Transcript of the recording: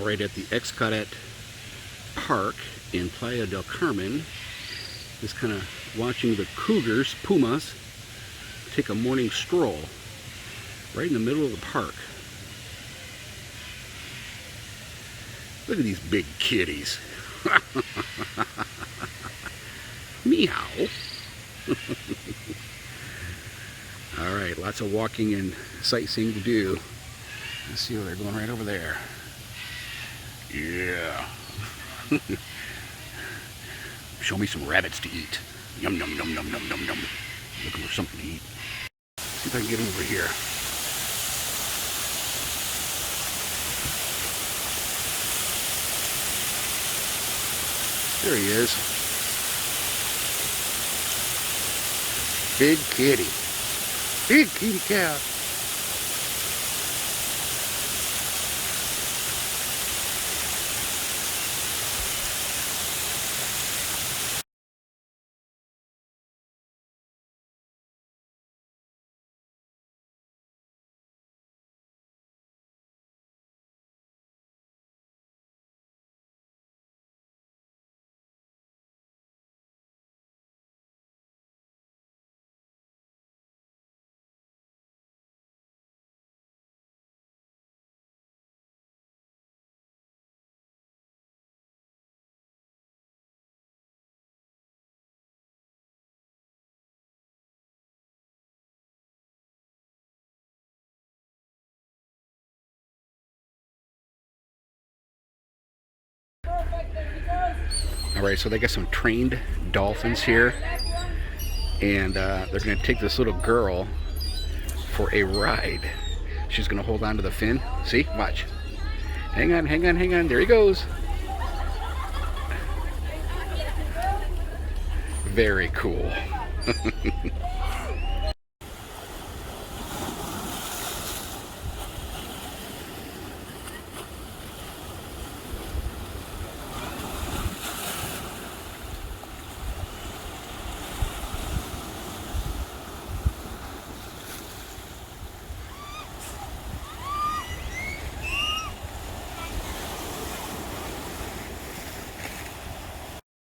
right at the Xcaret Park in Playa del Carmen. Just kind of watching the cougars, pumas, take a morning stroll right in the middle of the park. Look at these big kitties. Meow. Alright, lots of walking and sightseeing to do. Let's see where they're going, right over there. Yeah. Show me some rabbits to eat. Yum, yum, yum, yum, yum, yum, yum. Looking for something to eat. See if I can get him over here. There he is. Big kitty. Big kitty cat. Alright, so they got some trained dolphins here, and they're going to take this little girl for a ride. She's going to hold on to the fin. See? Watch. Hang on, hang on, hang on. There he goes. Very cool.